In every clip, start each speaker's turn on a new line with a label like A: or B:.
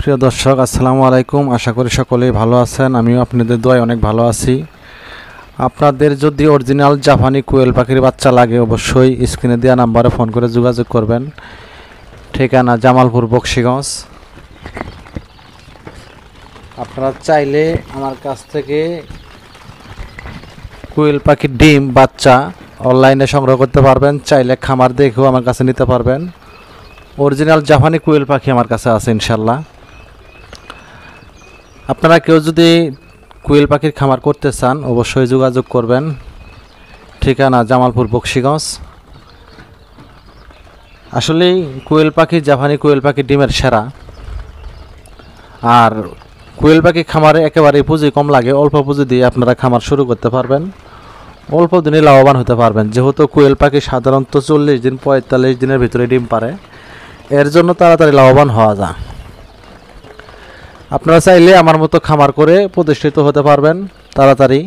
A: প্রিয় দর্শক, আসসালামু আলাইকুম। আশা করি সকলেই ভালো আছেন। আমিও আপনাদের দোয়ায় অনেক ভালো আছি। আপনাদের যদি অরিজিনাল জাপানি কোয়েল পাখির বাচ্চা লাগে অবশ্যই স্ক্রিনে দেওয়া নাম্বারে ফোন করে যোগাযোগ করবেন। ঠিকানা জামালপুর বকশীগঞ্জ। আপনারা চাইলে আমার কাছ থেকে কোয়েল পাখির ডিম বাচ্চা অনলাইনে সংগ্রহ করতে পারবেন। চাইলে খামার দেখেও আমার কাছে নিতে পারবেন। অরিজিনাল জাপানি কোয়েল পাখি আমার কাছে আছে ইনশাল্লাহ। আপনারা কেউ যদি কোয়েল পাখির খামার করতে চান অবশ্যই যোগাযোগ করবেন। ঠিকানা জামালপুর বকশীগঞ্জ। আসলেই কোয়েল পাখি জাপানি কোয়েল পাখি ডিমের সেরা। আর কোয়েল পাখি খামারে একেবারেই পুঁজি কম লাগে। অল্প পুঁজি দিয়ে আপনারা খামার শুরু করতে পারবেন। অল্প দিনে লাভবান হতে পারবেন। যেহেতু কোয়েল পাখি সাধারণত 40 দিন 45 দিনের ভিতরে ডিম পারে, এর জন্য তাড়াতাড়ি লাভবান হওয়া যায়। আপনারা চাইলে আমার মতো খামার করে প্রতিষ্ঠিত হতে পারবেন তাড়াতাড়ি।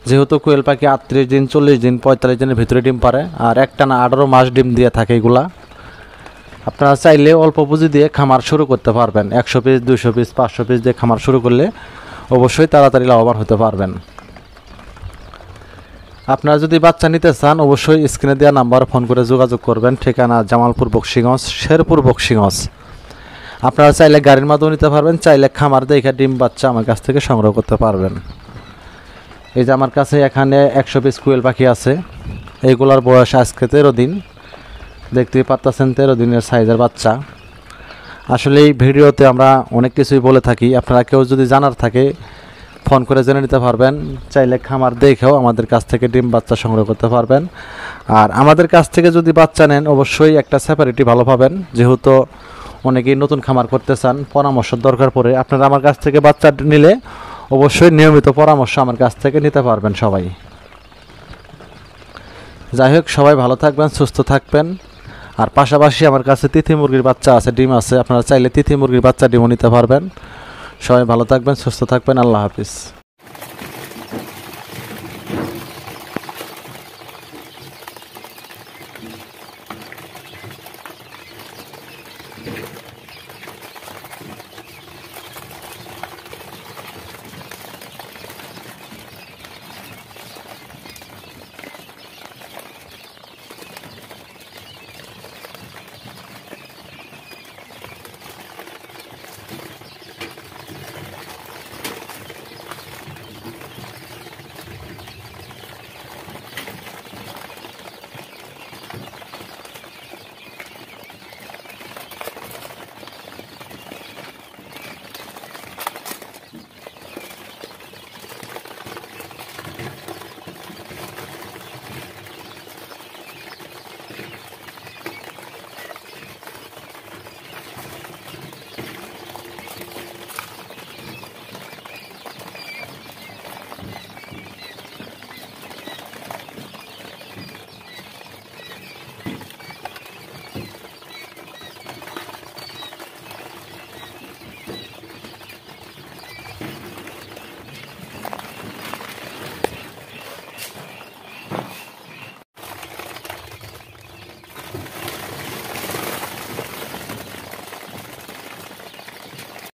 A: যেহেতু কোয়েল পাখি 38 দিন 40 দিন 45 দিনের ভিতরে ডিম পারে, আর একটানা 18 মাস ডিম দিয়ে থাকে এগুলা। আপনারা চাইলে অল্প পুঁজি দিয়ে খামার শুরু করতে পারবেন। 100 পিস 200 পিস 500 পিস দিয়ে খামার শুরু করলে অবশ্যই তাড়াতাড়ি লাভবান হতে পারবেন। আপনারা যদি বাচ্চা নিতে চান অবশ্যই স্ক্রিনে দেওয়া নাম্বারে ফোন করে যোগাযোগ করবেন। ঠিকানা জামালপুর বকশীগঞ্জ, শেরপুর বকশীগঞ্জ। আপনারা চাইলে গাড়ির মাধ্যমে নিতে পারবেন, চাইলে খামার দেখে ডিম বাচ্চা আমার কাছ থেকে সংগ্রহ করতে পারবেন। এই যে আমার কাছে এখানে 100 পিস কোয়েল পাখি আছে। এইগুলার বয়স আজকে 13 দিন। দেখতেই পাচ্ছেন 13 দিনের সাইজের বাচ্চা। আসলে এই ভিডিওতে আমরা অনেক কিছুই বলে থাকি। আপনারা কেউ যদি জানার থাকে ফোন করে জেনে নিতে পারবেন। চাইলে খামার দেখেও আমাদের কাছ থেকে ডিম বাচ্চা সংগ্রহ করতে পারবেন। আর আমাদের কাছ থেকে যদি বাচ্চা নেন অবশ্যই একটা সেপারেটি ভালো পাবেন। যেহেতু অনেকেই নতুন খামার করতে চান, পরামর্শ দরকার পড়ে। আপনারা আমার কাছ থেকে বাচ্চা নিলে অবশ্যই নিয়মিত পরামর্শ আমার কাছ থেকে নিতে পারবেন সবাই। যাই হোক, সবাই ভালো থাকবেন, সুস্থ থাকবেন। আর পাশাপাশি আমার কাছে তিথি মুরগির বাচ্চা আছে, ডিম আছে। আপনারা চাইলে তিথি মুরগির বাচ্চা ডিমও নিতে পারবেন। সবাই ভালো থাকবেন, সুস্থ থাকবেন। আল্লাহ হাফিজ।